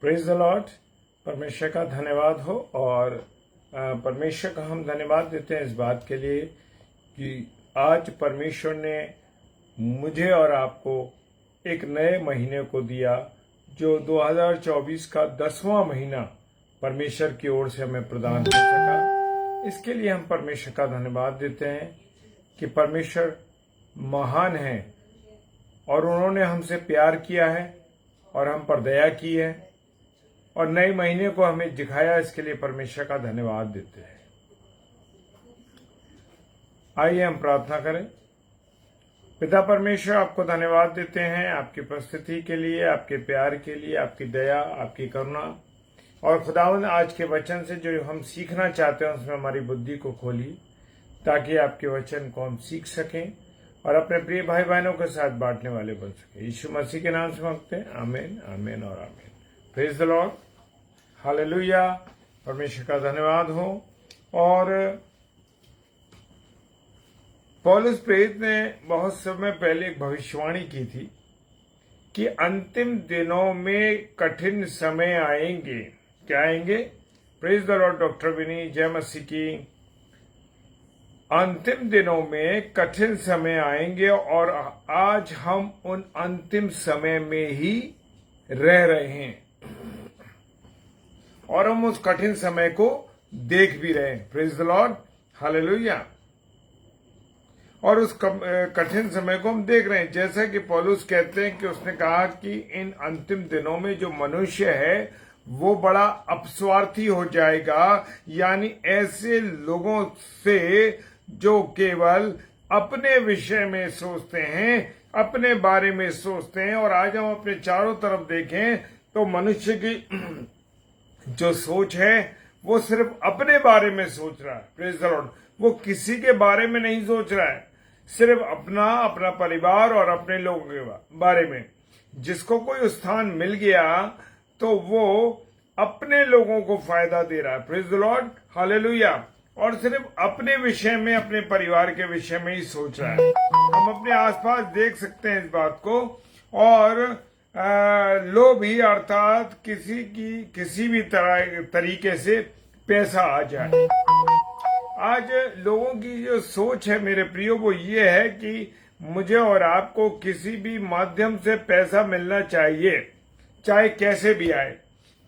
Praise the Lord. परमेश्वर का धन्यवाद हो। और परमेश्वर का हम धन्यवाद देते हैं इस बात के लिए कि आज परमेश्वर ने मुझे और आपको एक नए महीने को दिया, जो 2024 का 10वां महीना परमेश्वर की ओर से हमें प्रदान हो सका। इसके लिए हम परमेश्वर का धन्यवाद देते हैं कि परमेश्वर महान है और उन्होंने हमसे प्यार किया है और हम पर दया की है और नए महीने को हमें दिखाया। इसके लिए परमेश्वर का धन्यवाद देते हैं। आइए हम प्रार्थना करें। पिता परमेश्वर, आपको धन्यवाद देते हैं आपकी उपस्थिति के लिए, आपके प्यार के लिए, आपकी दया, आपकी करुणा। और खुदावंद, आज के वचन से जो हम सीखना चाहते हैं उसमें हमारी बुद्धि को खोली, ताकि आपके वचन को हम सीख सकें और अपने प्रिय भाई बहनों के साथ बांटने वाले बन सके। यीशु मसीह के नाम से मांगते हैं, आमीन, आमीन और आमीन। Praise the lord, hallelujah. परमेश्वर का धन्यवाद हो। और पौलुस प्रेरित ने बहुत समय पहले एक भविष्यवाणी की थी कि अंतिम दिनों में कठिन समय आएंगे। क्या आएंगे? Praise the Lord. डॉक्टर विनी, जय मसीह की। अंतिम दिनों में कठिन समय आएंगे और आज हम उन अंतिम समय में ही रह रहे हैं और हम उस कठिन समय को देख भी रहे हैं। Praise the lord, hallelujah. और उस कठिन समय को हम देख रहे हैं, जैसा कि पौलुस कहते हैं कि उसने कहा कि इन अंतिम दिनों में जो मनुष्य है वो बड़ा अपस्वार्थी हो जाएगा, यानी ऐसे लोगों से जो केवल अपने विषय में सोचते हैं, अपने बारे में सोचते हैं। और आज हम अपने चारों तरफ देखें तो मनुष्य की जो सोच है वो सिर्फ अपने बारे में सोच रहा है। Praise the Lord. वो किसी के बारे में नहीं सोच रहा है, सिर्फ अपना परिवार और अपने लोगों के बारे में। जिसको कोई स्थान मिल गया तो वो अपने लोगों को फायदा दे रहा है। Praise the lord, hallelujah. और सिर्फ अपने विषय में, अपने परिवार के विषय में ही सोच रहा है। हम अपने आसपास देख सकते हैं इस बात को। और लोभ ही, अर्थात किसी भी तरीके से पैसा आ जाए। आज लोगों की जो सोच है मेरे प्रियो, वो ये है कि मुझे और आपको किसी भी माध्यम से पैसा मिलना चाहिए, चाहे कैसे भी आए।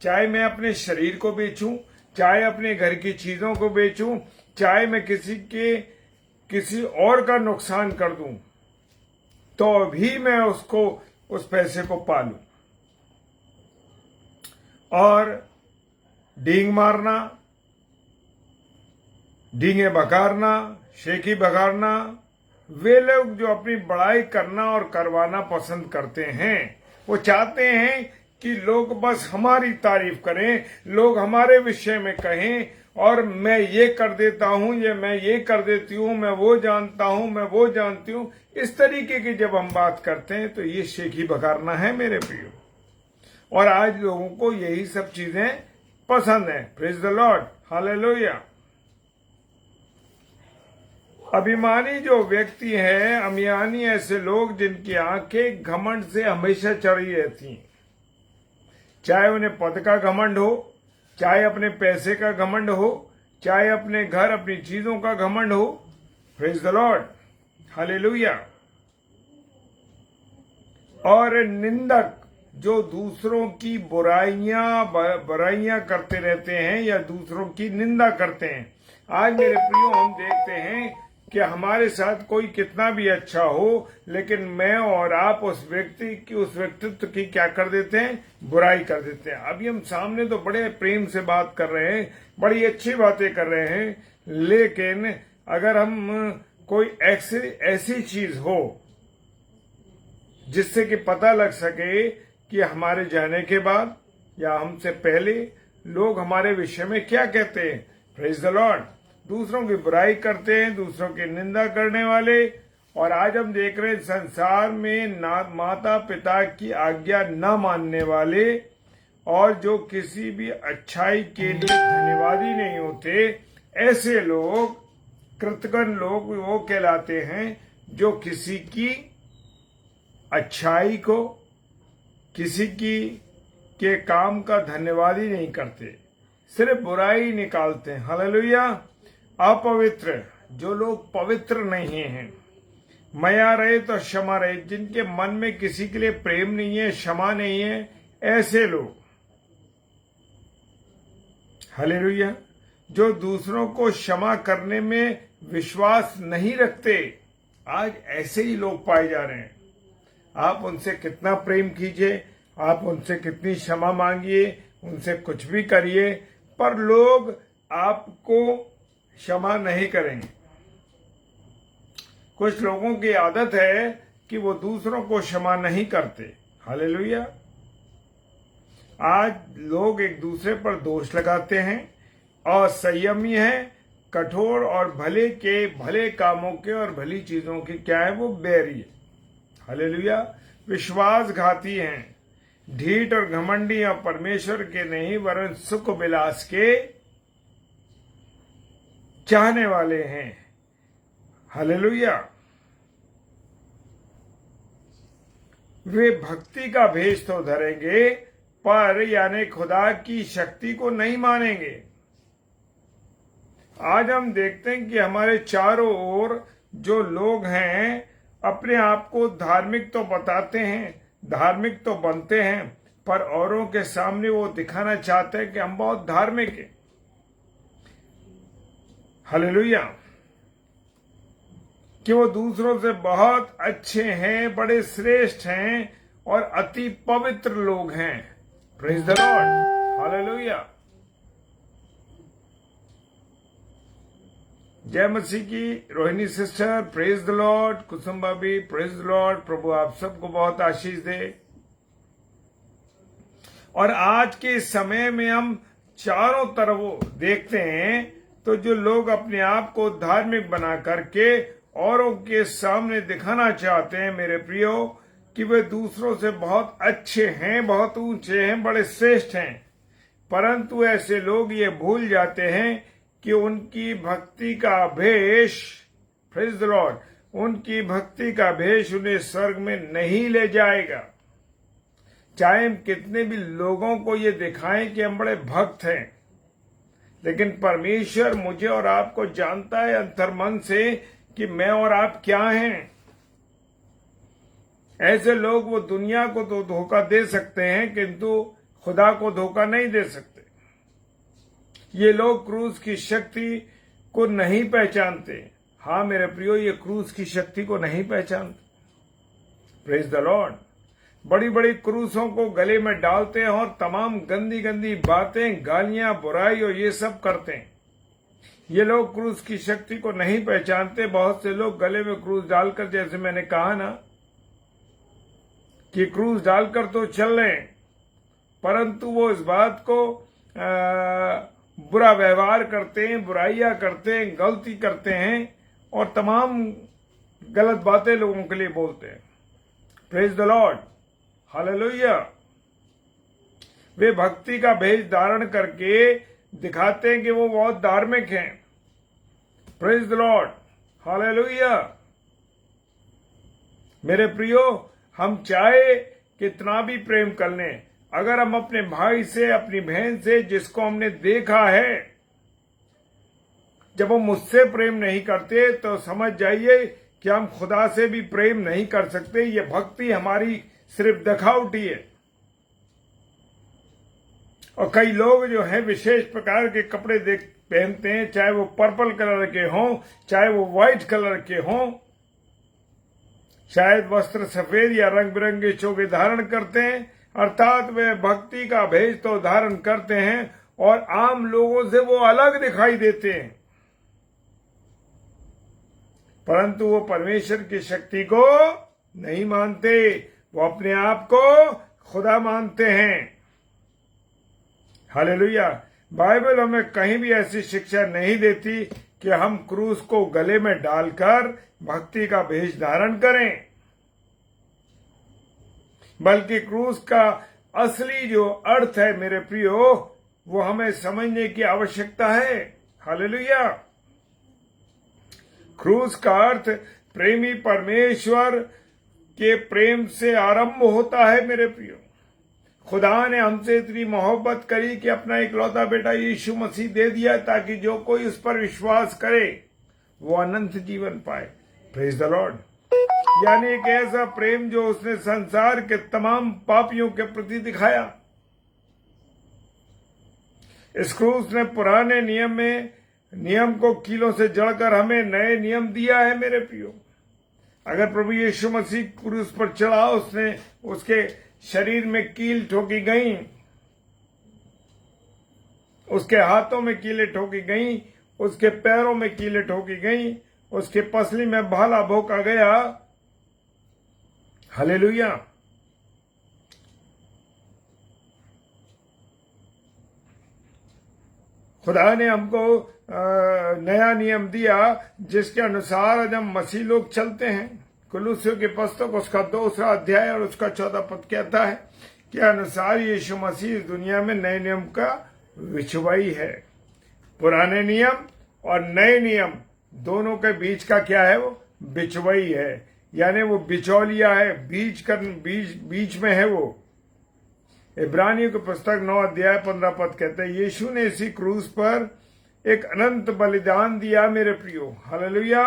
चाहे मैं अपने शरीर को बेचूं, चाहे अपने घर की चीजों को बेचूं, चाहे मैं किसी और का नुकसान कर दूं, तो भी मैं उस पैसे को पालूं। और डींग मारना, डींगे बकारना, शेखी बगाड़ना, वे लोग जो अपनी बड़ाई करना और करवाना पसंद करते हैं, वो चाहते हैं कि लोग बस हमारी तारीफ करें, लोग हमारे विषय में कहें, और मैं ये कर देता हूं, मैं ये कर देती हूं, मैं वो जानता हूं, मैं वो जानती हूं। इस तरीके की जब हम बात करते हैं तो ये शेखी बघारना है मेरे प्रियो। और आज लोगों को यही सब चीजें पसंद है। Praise the lord, hallelujah. अभिमानी जो व्यक्ति है, अभिमानी ऐसे लोग जिनकी आंखें घमंड से हमेशा चढ़ी रहती हैं। चाहे उन्हें पद का घमंड हो, चाहे अपने पैसे का घमंड हो, चाहे अपने घर, अपनी चीजों का घमंड हो। Praise the lord, hallelujah. और निंदक जो दूसरों की बुराइयां करते रहते हैं या दूसरों की निंदा करते हैं। आज मेरे प्रियो, हम देखते हैं कि हमारे साथ कोई कितना भी अच्छा हो, लेकिन मैं और आप उस व्यक्तित्व की क्या कर देते हैं? बुराई कर देते हैं। अभी हम सामने तो बड़े प्रेम से बात कर रहे हैं, बड़ी अच्छी बातें कर रहे हैं, लेकिन अगर हम कोई ऐसी चीज हो जिससे कि पता लग सके कि हमारे जाने के बाद या हमसे पहले लोग हमारे विषय में क्या कहते हैं। Praise the Lord. दूसरों की बुराई करते हैं, दूसरों की निंदा करने वाले। और आज हम देख रहे हैं संसार में माता पिता की आज्ञा न मानने वाले, और जो किसी भी अच्छाई के लिए धन्यवादी नहीं होते, ऐसे लोग, कृतघ्न लोग वो कहलाते हैं जो किसी की अच्छाई को, किसी की के काम का धन्यवाद ही नहीं करते, सिर्फ बुराई निकालते हैं। हालेलुया। अपवित्र, जो लोग पवित्र नहीं हैं, मया रहे तो क्षमा रहे, जिनके मन में किसी के लिए प्रेम नहीं है, क्षमा नहीं है, ऐसे लोग। हालेलुया। जो दूसरों को क्षमा करने में विश्वास नहीं रखते, आज ऐसे ही लोग पाए जा रहे हैं। आप उनसे कितना प्रेम कीजिए, आप उनसे कितनी क्षमा मांगिए, उनसे कुछ भी करिए, पर लोग आपको क्षमा नहीं करेंगे। कुछ लोगों की आदत है कि वो दूसरों को क्षमा नहीं करते। हालेलुया। आज लोग एक दूसरे पर दोष लगाते हैं, असंयमी हैं, कठोर और भले कामों के और भली चीजों की क्या है, वो बैरी है। हालेलुया। विश्वासघाती हैं, ढीठ और घमंडी और परमेश्वर के नहीं वरन सुख विलास के चाहने वाले हैं। हालेलुया। वे भक्ति का भेष तो धरेंगे, पर यानी खुदा की शक्ति को नहीं मानेंगे। आज हम देखते हैं कि हमारे चारों ओर जो लोग हैं, अपने आप को धार्मिक तो बताते हैं, धार्मिक तो बनते हैं, पर औरों के सामने वो दिखाना चाहते हैं कि हम बहुत धार्मिक हैं। हालेलुया। कि वो दूसरों से बहुत अच्छे हैं, बड़े श्रेष्ठ हैं और अति पवित्र लोग हैं। Praise the lord. हालेलुया। जय मसीह की। Rohini sister, praise the lord. Kusum भाभी, प्रेज द लॉर्ड। प्रभु आप सबको बहुत आशीष दे। और आज के समय में हम चारों तरफ देखते हैं तो जो लोग अपने आप को धार्मिक बना करके औरों के सामने दिखाना चाहते हैं, मेरे प्रियो, कि वे दूसरों से बहुत अच्छे हैं, बहुत ऊंचे हैं, बड़े श्रेष्ठ हैं, परंतु ऐसे लोग ये भूल जाते हैं कि उनकी भक्ति का भेष, प्रेज द लॉर्ड, उनकी भक्ति का भेष उन्हें स्वर्ग में नहीं ले जाएगा। चाहे हम कितने भी लोगों को ये दिखाएं कि हम बड़े भक्त हैं, लेकिन परमेश्वर मुझे और आपको जानता है अंतर्मन से कि मैं और आप क्या हैं। ऐसे लोग वो दुनिया को तो धोखा दे सकते हैं, किंतु खुदा को धोखा नहीं दे सकते। ये लोग क्रूस की शक्ति को नहीं पहचानते। हाँ मेरे प्रियो, ये क्रूस की शक्ति को नहीं पहचानते। Praise the Lord. बड़ी बड़ी क्रूसों को गले में डालते हैं और तमाम गंदी गंदी बातें, गालियां, बुराई और ये सब करते हैं। ये लोग क्रूस की शक्ति को नहीं पहचानते। बहुत से लोग गले में क्रूस डालकर, जैसे मैंने कहा ना कि क्रूस डालकर तो चल रहे हैं, परंतु वो इस बात को बुरा व्यवहार करते हैं, बुराइयां करते हैं, गलती करते हैं और तमाम गलत बातें लोगों के लिए बोलते हैं। Praise the lord. हालेलुया। वे भक्ति का भेष धारण करके दिखाते हैं कि वो बहुत धार्मिक हैं। Praise the lord. हालेलुया। मेरे प्रियो, हम चाहे कितना भी प्रेम कर लें, अगर हम अपने भाई से, अपनी बहन से, जिसको हमने देखा है, जब हम उससे प्रेम नहीं करते तो समझ जाइए कि हम खुदा से भी प्रेम नहीं कर सकते। ये भक्ति हमारी सिर्फ दिखावटी है। और कई लोग जो है विशेष प्रकार के कपड़े पहनते हैं, चाहे वो पर्पल कलर के हों, चाहे वो व्हाइट कलर के हों, शायद वस्त्र सफेद या रंग बिरंगे चोगे धारण करते हैं, अर्थात वे भक्ति का भेष तो धारण करते हैं और आम लोगों से वो अलग दिखाई देते हैं, परंतु वो परमेश्वर की शक्ति को नहीं मानते। वो अपने आप को खुदा मानते हैं। हालेलुया। बाइबल हमें कहीं भी ऐसी शिक्षा नहीं देती कि हम क्रूस को गले में डालकर भक्ति का भेष धारण करें, बल्कि क्रूस का असली जो अर्थ है मेरे प्रियो, वो हमें समझने की आवश्यकता है। हालेलुया। क्रूस का अर्थ प्रेमी परमेश्वर के प्रेम से आरंभ होता है मेरे प्रियो। खुदा ने हमसे इतनी मोहब्बत करी कि अपना इकलौता बेटा यीशु मसीह दे दिया ताकि जो कोई उस पर विश्वास करे वो अनंत जीवन पाए। Praise the Lord. यानी एक ऐसा प्रेम जो उसने संसार के तमाम पापियों के प्रति दिखाया। इस क्रूस ने पुराने नियम को कीलों से जड़कर हमें नए नियम दिया है। मेरे प्रियो, अगर प्रभु यीशु मसीह क्रूस पर चढ़ा, उसके शरीर में कील ठोकी गई, उसके हाथों में कीलें ठोकी गई, उसके पैरों में कीलें ठोकी गई, उसके पसली में भाला भोंका गया। हालेलुया। खुदा ने हमको नया नियम दिया जिसके अनुसार आज हम मसीह लोग चलते हैं। कुलुस्सियों की पुस्तक उसका 2 अध्याय और उसका 14 पद कहता है कि अनुसार यीशु मसीह इस दुनिया में नए नियम का विचवाई है। पुराने नियम और नए नियम दोनों के बीच का क्या है? वो बिचवई है, यानी वो बिचौलिया है, बीच में है वो। इब्रानियों की पुस्तक 9 अध्याय 15 पद कहते हैं, यीशु ने इसी क्रूस पर एक अनंत बलिदान दिया। मेरे प्रियो, हालेलुया।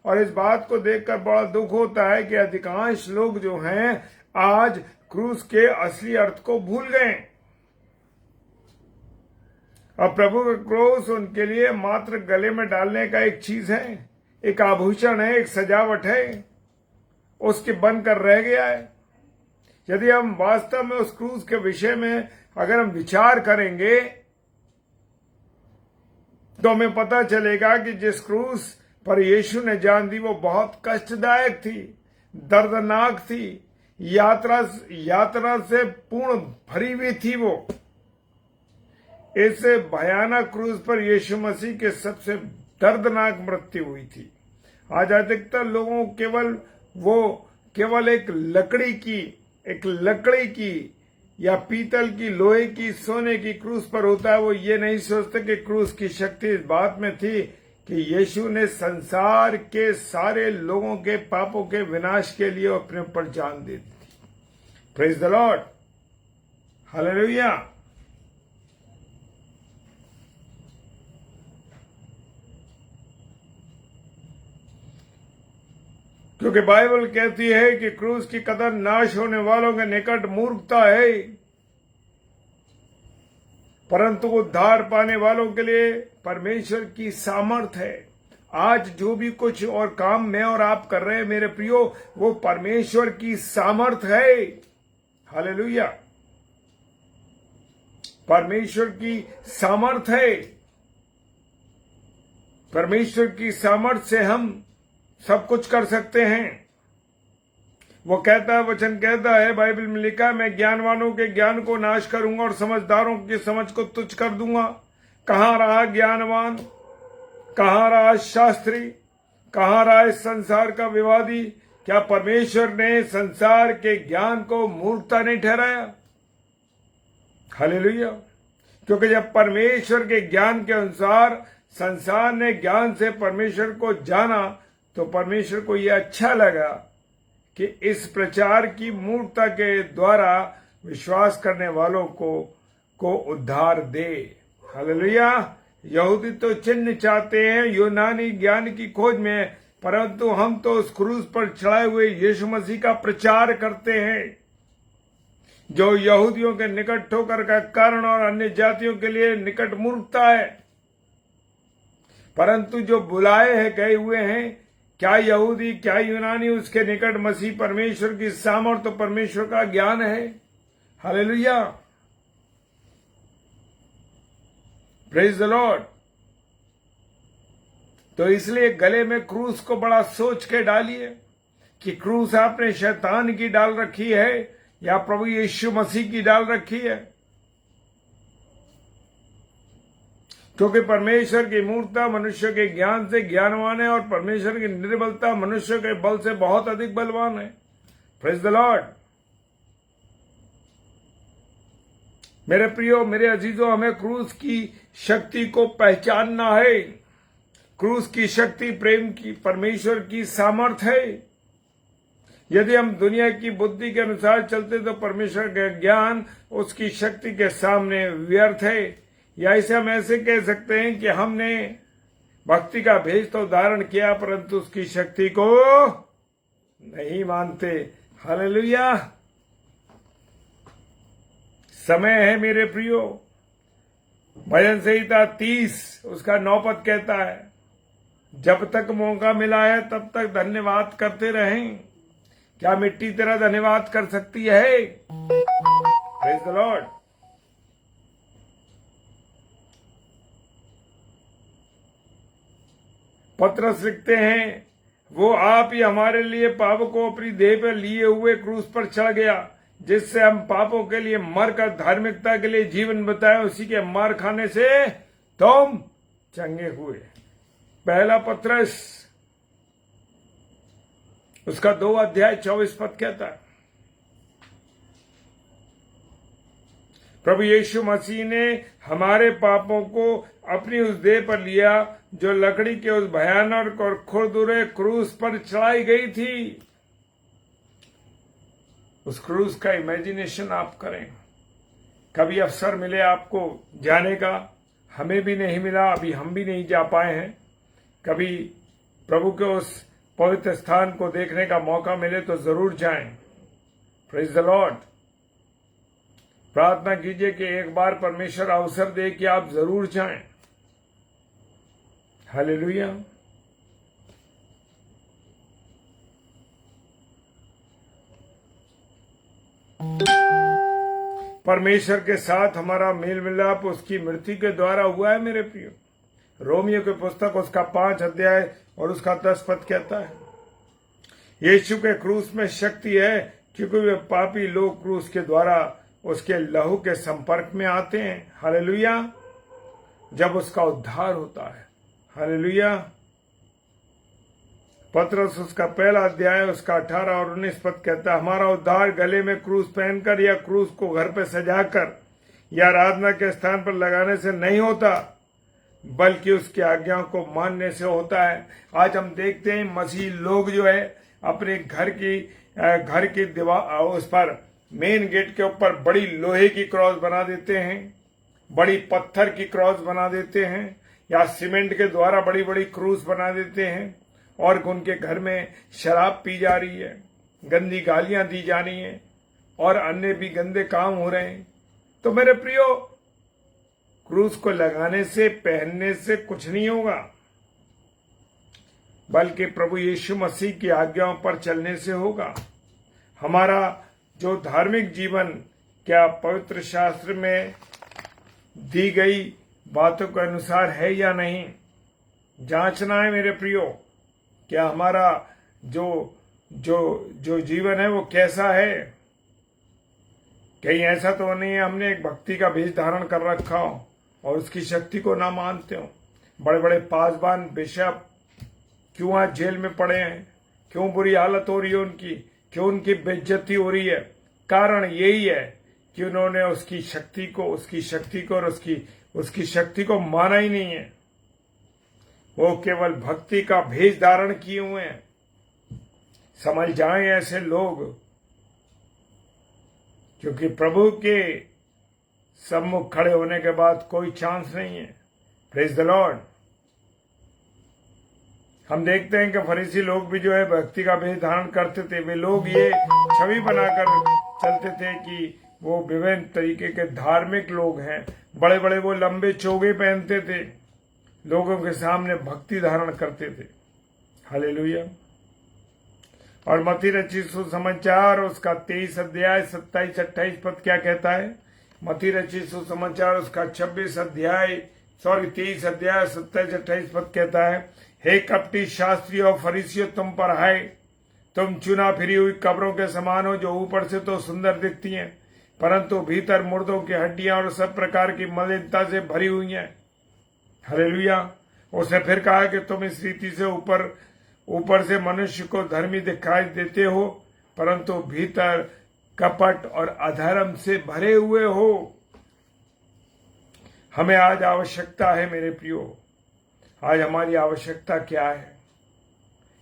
और इस बात को देखकर बड़ा दुख होता है कि अधिकांश लोग जो हैं आज क्रूस के असली अर्थ को भूल गए और प्रभु का क्रूस उनके लिए मात्र गले में डालने का एक चीज है, एक आभूषण है, एक सजावट है, उसके बनकर रह गया है। यदि हम वास्तव में उस क्रूस के विषय में अगर हम विचार करेंगे तो हमें पता चलेगा कि जिस क्रूस पर यीशु ने जान दी वो बहुत कष्टदायक थी, दर्दनाक थी, यात्रा से पूर्ण भरी हुई थी। वो इस भयानक क्रूस पर यीशु मसीह के सबसे दर्दनाक मृत्यु हुई थी। आज अधिकतर लोगों केवल एक लकड़ी की या पीतल की, लोहे की, सोने की क्रूस पर होता है। वो ये नहीं सोचते कि क्रूस की शक्ति इस बात में थी कि यीशु ने संसार के सारे लोगों के पापों के विनाश के लिए अपने ऊपर जान दे दी। Praise the lord, hallelujah. क्योंकि बाइबल कहती है कि क्रूस की कदर नाश होने वालों के निकट मूर्खता है, परंतु उद्धार पाने वालों के लिए परमेश्वर की सामर्थ है। आज जो भी कुछ और काम मैं और आप कर रहे हैं मेरे प्रियो, वो परमेश्वर की सामर्थ है। हालेलुया। परमेश्वर की सामर्थ है। परमेश्वर की सामर्थ से हम सब कुछ कर सकते हैं। वो कहता है, वचन कहता है, बाइबल में लिखा है, मैं ज्ञानवानों के ज्ञान को नाश करूंगा और समझदारों की समझ को तुच्छ कर दूंगा। कहां रहा ज्ञानवान? कहां रहा शास्त्री? कहां रहा इस संसार का विवादी? क्या परमेश्वर ने संसार के ज्ञान को मूर्खता नहीं ठहराया? हालेलुया। क्योंकि जब परमेश्वर के ज्ञान के अनुसार संसार ने ज्ञान से परमेश्वर को जाना तो परमेश्वर को यह अच्छा लगा कि इस प्रचार की मूर्खता के द्वारा विश्वास करने वालों को उद्धार दे। हालेलुया। यहूदी तो चिन्ह चाहते हैं यूनानी ज्ञान की खोज में, परंतु हम तो उस क्रूस पर चढ़ाए हुए यीशु मसीह का प्रचार करते हैं जो यहूदियों के निकट ठोकर का कारण और अन्य जातियों के लिए निकट मूर्खता है। परंतु जो बुलाए हैं, गए हुए हैं, क्या यहूदी क्या यूनानी, उसके निकट मसीह परमेश्वर की सामर्थ तो परमेश्वर का ज्ञान है। हालेलुया। Praise the Lord. तो इसलिए गले में क्रूस को बड़ा सोच के डालिए कि क्रूस आपने शैतान की डाल रखी है या प्रभु यीशु मसीह की डाल रखी है। क्योंकि परमेश्वर की मूर्खता मनुष्य के ज्ञान से ज्ञानवान है और परमेश्वर की निर्बलता मनुष्य के बल से बहुत अधिक बलवान है। Praise the Lord. मेरे प्रियो, मेरे अजीजों, हमें क्रूस की शक्ति को पहचानना है। क्रूस की शक्ति प्रेम की, परमेश्वर की सामर्थ है। यदि हम दुनिया की बुद्धि के अनुसार चलते तो परमेश्वर का ज्ञान उसकी शक्ति के सामने व्यर्थ है। या इसे हम ऐसे कह सकते हैं कि हमने भक्ति का भेष तो धारण किया परंतु उसकी शक्ति को नहीं मानते। हालेलुया। समय है मेरे प्रियो, भजन संहिता 30 उसका 9 पद कहता है, जब तक मौका मिला है तब तक धन्यवाद करते रहें। क्या मिट्टी तेरा धन्यवाद कर सकती है? Praise the Lord. पतरस लिखते हैं, वो आप ही हमारे लिए पापों को अपनी देह पर लिए हुए क्रूस पर चढ़ गया, जिससे हम पापों के लिए मरकर धार्मिकता के लिए जीवन बताए, उसी के मार खाने से तुम चंगे हुए। पहला पतरस उसका 2 अध्याय 24 पद कहता है, प्रभु यीशु मसीह ने हमारे पापों को अपनी उस देह पर लिया जो लकड़ी के उस भयानक और खुरदुरे क्रूस पर चढ़ाई गई थी। उस क्रूस का इमेजिनेशन आप करें। कभी अवसर मिले आपको जाने का, हमें भी नहीं मिला, अभी हम भी नहीं जा पाए हैं। कभी प्रभु के उस पवित्र स्थान को देखने का मौका मिले तो जरूर जाएं। Praise the Lord. प्रार्थना कीजिए कि एक बार परमेश्वर अवसर दे कि आप जरूर जाएं। हालेलुया। परमेश्वर के साथ हमारा मेल मिलाप उसकी मृत्यु के द्वारा हुआ है मेरे प्रियो। रोमियो की पुस्तक उसका 5 अध्याय और उसका 10 पद कहता है, यीशु के क्रूस में शक्ति है क्योंकि वे पापी लोग क्रूस के द्वारा उसके लहू के संपर्क में आते हैं। हालेलुया। जब उसका उद्धार होता है। हालेलुया। पतरस उसका 1 अध्याय उसका 18 और 19 पद कहता है, हमारा उद्धार गले में क्रूस पहनकर या क्रूस को घर पे सजाकर या आराधना के स्थान पर लगाने से नहीं होता, बल्कि उसकी आज्ञाओं को मानने से होता है। आज हम देखते हैं मसीह लोग जो है अपने घर की दीवार उस पर मेन गेट के ऊपर बड़ी लोहे की क्रॉस बना देते हैं, बड़ी पत्थर की क्रॉस बना देते हैं, या सीमेंट के द्वारा बड़ी बड़ी क्रूस बना देते हैं, और उनके घर में शराब पी जा रही है, गंदी गालियां दी जा रही हैं, और अन्य भी गंदे काम हो रहे हैं। तो मेरे प्रियो, क्रूस को लगाने से पहनने से कुछ नहीं होगा, बल्कि प्रभु यीशु मसीह की आज्ञाओं पर चलने से होगा। हमारा जो धार्मिक जीवन क्या पवित्र शास्त्र में दी गई बातों के अनुसार है या नहीं, जांचना है मेरे प्रियो। क्या हमारा जो जीवन है वो कैसा है? कहीं ऐसा तो नहीं है हमने एक भक्ति का भेष धारण कर रखा हो और उसकी शक्ति को ना मानते हो। बड़े बड़े पासबान बिशप क्यों आज जेल में पड़े हैं? क्यों बुरी हालत हो रही है उनकी? क्यों उनकी बेइज्जती हो रही है? कारण यही है कि उन्होंने उसकी शक्ति को माना ही नहीं है। वो केवल भक्ति का भेष धारण किए हुए हैं। समझ जाएं ऐसे लोग, क्योंकि प्रभु के सम्मुख खड़े होने के बाद कोई चांस नहीं है। Praise the Lord. हम देखते हैं कि फरीसी लोग भी जो है भक्ति का भेष धारण करते थे। वे लोग ये छवि बनाकर चलते थे कि वो विभिन्न तरीके के धार्मिक लोग हैं। बड़े बड़े वो लंबे चोगे पहनते थे, लोगों के सामने भक्ति धारण करते थे। हालेलुया। और मत्ती रचित सुसमाचार उसका 23 अध्याय 27-28 पद क्या कहता है? मत्ती रचित सुसमाचार उसका 23 अध्याय 27-28 पद कहता है, हे कपटी शास्त्री और फरीसियों, तुम पर हाय, तुम चुना फिरी हुई कब्रों के समान हो, जो ऊपर से तो सुंदर दिखती हैं परंतु भीतर मुर्दों की हड्डियां और सब प्रकार की मलिनता से भरी हुई हैं। हालेलुया। उसने फिर कहा कि तुम इस रीति से ऊपर से मनुष्य को धर्मी दिखाई देते हो परंतु भीतर कपट और अधर्म से भरे हुए हो। हमें आज आवश्यकता है मेरे प्रियो, आज हमारी आवश्यकता क्या है?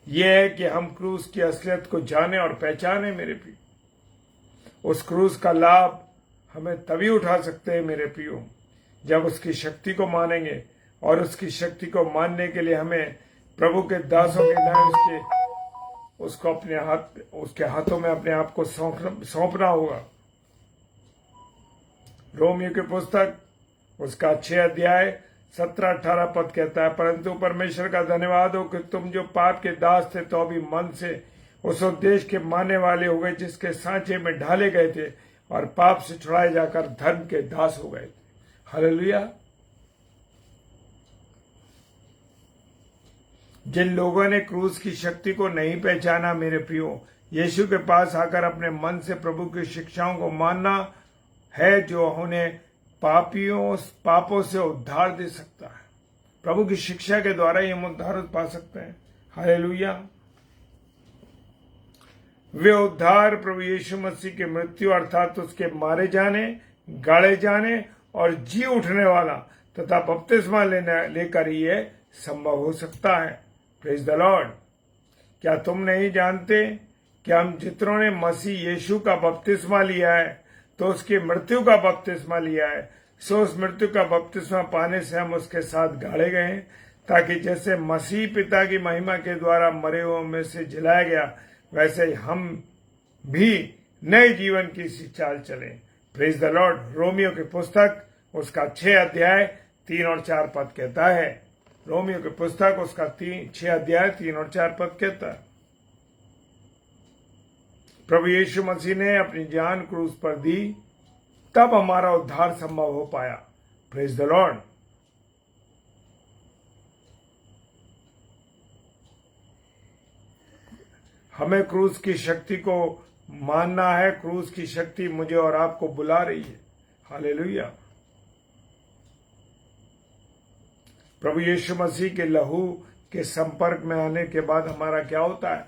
यह है कि हम क्रूस की असलियत को जाने और पहचाने मेरे प्रियो। उस क्रूस का लाभ हमें तभी उठा सकते हैं मेरे प्रियो जब उसकी शक्ति को मानेंगे, और उसकी शक्ति को मानने के लिए हमें प्रभु के दासों के नाम उसको उसके हाथों में अपने आप को सौंपना होगा। रोमियो की पुस्तक उसका 6 अध्याय 17-18 पद कहता है, परंतु परमेश्वर का धन्यवाद हो कि तुम जो पाप के दास थे तो अभी मन से उस उद्देश्य के मानने वाले हो गए जिसके सांचे में ढाले गए थे, और पाप से छुड़ाए जाकर धर्म के दास हो गए थे। हालेलुया। जिन लोगों ने क्रूस की शक्ति को नहीं पहचाना मेरे प्रियो, यीशु के पास आकर अपने मन से प्रभु की शिक्षाओं को मानना है जो उन्हें पापों से उद्धार दे सकता है। प्रभु की शिक्षा के द्वारा ही हम उद्धार पा सकते हैं। हालेलुया। वे उद्धार प्रभु यीशु मसीह की मृत्यु अर्थात उसके मारे जाने, गाड़े जाने और जी उठने वाला तथा बपतिस्मा लेकर ही ये संभव हो सकता है। Praise the Lord. क्या तुम नहीं जानते कि हम जितनों ने मसीह यीशु का बपतिस्मा लिया है तो उसकी मृत्यु का बपतिस्मा लिया है, सो उस मृत्यु का बपतिस्मा पाने से हम उसके साथ गाड़े गए हैं, ताकि जैसे मसीह पिता की महिमा के द्वारा मरे हुओं में से जिलाया गया, वैसे ही हम भी नए जीवन की सी चाल चलें। Praise the Lord. रोमियो की पुस्तक उसका 6 अध्याय 3 और 4 पद कहता है। रोमियो की पुस्तक उसका 6 अध्याय 3 और 4 पद कहता है, प्रभु यीशु मसीह ने अपनी जान क्रूस पर दी, तब हमारा उद्धार संभव हो पाया। Praise the Lord. हमें क्रूस की शक्ति को मानना है। क्रूस की शक्ति मुझे और आपको बुला रही है। हालेलुया। प्रभु यीशु मसीह के लहू के संपर्क में आने के बाद हमारा क्या होता है?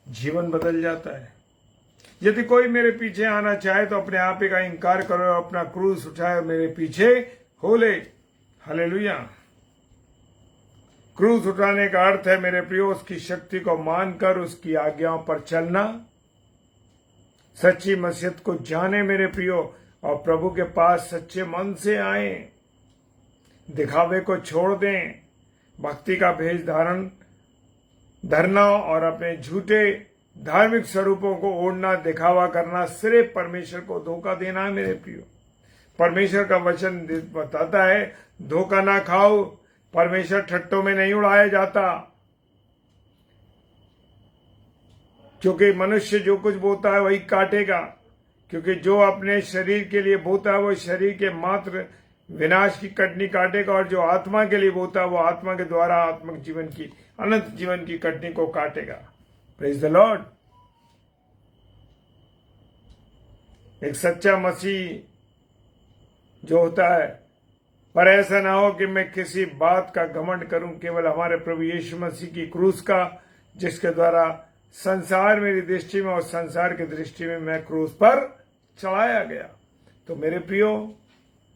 जीवन बदल जाता है। यदि कोई मेरे पीछे आना चाहे तो अपने आप ही का इंकार करो, अपना क्रूस उठाए मेरे पीछे हो ले। हालेलुया। क्रूस उठाने का अर्थ है मेरे प्रियो उसकी शक्ति को मानकर उसकी आज्ञाओं पर चलना, सच्ची मसीहत को जाने मेरे प्रियो, और प्रभु के पास सच्चे मन से आए, दिखावे को छोड़ दें, भक्ति का भेष धरना और अपने झूठे धार्मिक स्वरूपों को ओढ़ना, दिखावा करना सिर्फ परमेश्वर को धोखा देना है मेरे प्रियो। परमेश्वर का वचन बताता है धोखा ना खाओ, परमेश्वर ठट्टों में नहीं उड़ाया जाता, क्योंकि मनुष्य जो कुछ बोता है वही काटेगा। क्योंकि जो अपने शरीर के लिए बोता है वो शरीर के मात्र विनाश की कटनी काटेगा, और जो आत्मा के लिए बोता है वो आत्मा के द्वारा आत्मिक जीवन की, अनंत जीवन की कटनी को काटेगा। Praise the Lord. एक सच्चा मसीह जो होता है, पर ऐसा ना हो कि मैं किसी बात का घमंड करूं, केवल हमारे प्रभु यीशु मसीह की क्रूस का, जिसके द्वारा संसार मेरी दृष्टि में और संसार की दृष्टि में मैं क्रूस पर चढ़ाया गया। तो मेरे प्रियो,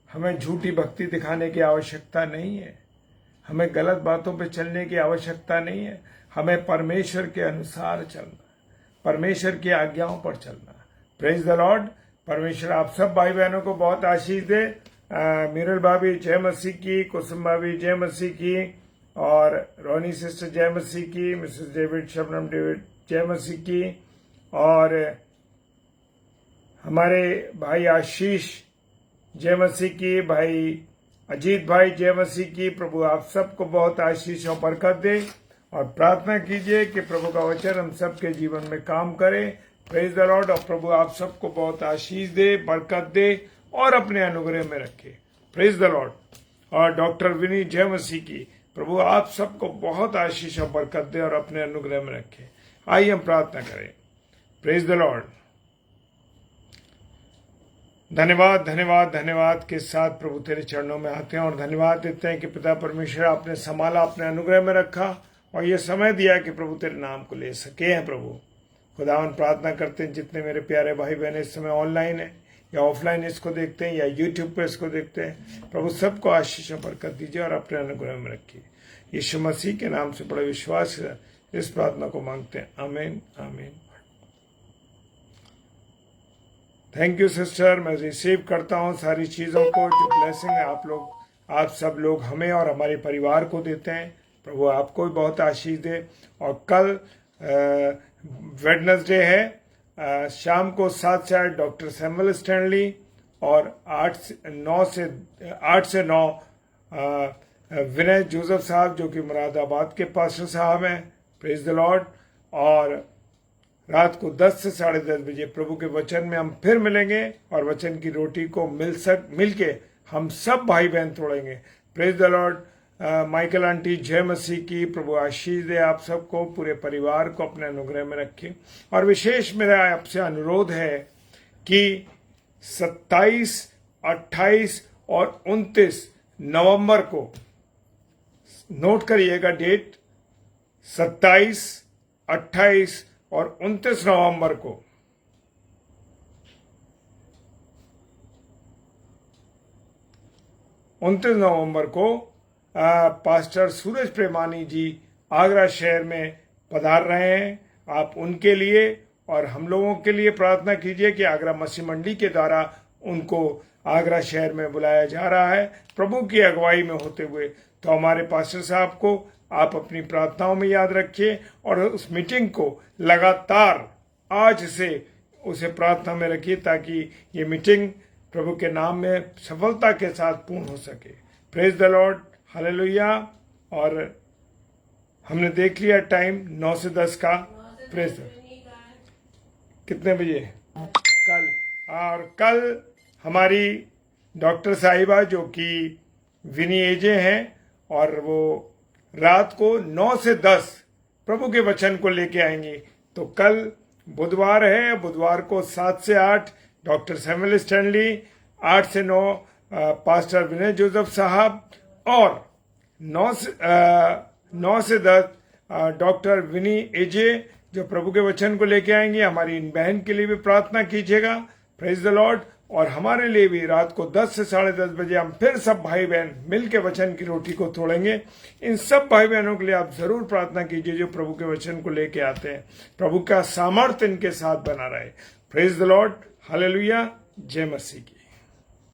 हमें झूठी भक्ति दिखाने की आवश्यकता नहीं है, हमें गलत बातों पे चलने की आवश्यकता नहीं है। हमें परमेश्वर के अनुसार चलना, परमेश्वर की आज्ञाओं पर चलना। Praise the Lord. परमेश्वर आप सब भाई बहनों को बहुत आशीष दे। मीरल भाभी जय मसीह की, कुसुम भाभी जय मसीह की, और रोनी सिस्टर जय मसीह की, मिसेस डेविड शबनम डेविड जय मसीह की, और हमारे भाई आशीष जय मसीह की, भाई अजीत भाई जय मसीह की। प्रभु आप सबको बहुत आशीष और बरकत दे, और प्रार्थना कीजिए कि प्रभु का वचन हम सबके जीवन में काम करे। Praise the Lord. और प्रभु आप सबको बहुत आशीष दे, बरकत दे, और अपने अनुग्रह में रखे। Praise the Lord. और डॉक्टर विनी जय मसीह की, प्रभु आप सबको बहुत आशीष और बरकत दे और अपने अनुग्रह में रखे। आइए हम प्रार्थना करें। Praise the Lord. धन्यवाद धन्यवाद धन्यवाद के साथ प्रभु तेरे चरणों में आते हैं और धन्यवाद देते हैं कि पिता परमेश्वर आपने संभाला, अपने अनुग्रह में रखा और ये समय दिया कि प्रभु तेरे नाम को ले सके हैं। प्रभु खुदावन प्रार्थना करते हैं जितने मेरे प्यारे भाई बहन इस समय ऑनलाइन है या ऑफलाइन इसको देखते हैं या यूट्यूब पे इसको देखते हैं, प्रभु सबको आशीष और बरकत दीजिए और अपने अनुग्रह में रखिए। यीशु मसीह के नाम से बड़ा विश्वास इस प्रार्थना को मांगते हैं, आमीन आमीन। थैंक यू सिस्टर, मैं रिसीव करता हूँ सारी चीज़ों को, जो ब्लेसिंग है आप सब लोग हमें और हमारे परिवार को देते हैं। प्रभु आपको भी बहुत आशीष दे। और कल वेडनेसडे है, शाम को 7 से 8 डॉक्टर सैमुअल स्टैनली और 8 से 9 विनय जोसेफ साहब जो कि मुरादाबाद के पास्टर साहब हैं। Praise the Lord. और रात को 10 से 10:30 बजे प्रभु के वचन में हम फिर मिलेंगे और वचन की रोटी को मिल के हम सब भाई बहन तोड़ेंगे। Praise the Lord. Michael aunty, जय मसीह की। प्रभु आशीष दे आप सबको, पूरे परिवार को अपने अनुग्रह में रखे। और विशेष मेरा आपसे अनुरोध है कि 27, 28 और 29 नवंबर को नोट करिएगा डेट, 27, 28 और 29 नवंबर को पास्टर सूरज प्रेमानी जी आगरा शहर में पधार रहे हैं। आप उनके लिए और हम लोगों के लिए प्रार्थना कीजिए कि आगरा मसीह मंडी के द्वारा उनको आगरा शहर में बुलाया जा रहा है प्रभु की अगुवाई में होते हुए। तो हमारे पास्टर साहब को आप अपनी प्रार्थनाओं में याद रखिए और उस मीटिंग को लगातार आज से उसे प्रार्थना में रखिए ताकि ये मीटिंग प्रभु के नाम में सफलता के साथ पूर्ण हो सके। Praise the lord, hallelujah. और हमने देख लिया टाइम 9 से 10 का। प्रेज कितने बजे कल? और कल हमारी डॉक्टर साहिबा जो कि विनी एजे हैं और वो रात को 9 से 10 प्रभु के वचन को लेके आएंगी। तो कल बुधवार है, बुधवार को 7 से 8 डॉक्टर सैमुअल स्टैनली, 8 से 9 पास्टर विनय जोसेफ साहब और 9 से 10 डॉक्टर विनी एजे जो प्रभु के वचन को लेके आएंगे। हमारी इन बहन के लिए भी प्रार्थना कीजिएगा। Praise the Lord. और हमारे लिए भी रात को 10 से 10:30 बजे हम फिर सब भाई बहन मिल के वचन की रोटी को तोड़ेंगे। इन सब भाई बहनों के लिए आप जरूर प्रार्थना कीजिए जो प्रभु के वचन को लेके आते हैं। प्रभु का सामर्थ्य इनके साथ बना रहे। Praise the lord, hallelujah. जय मसीह की।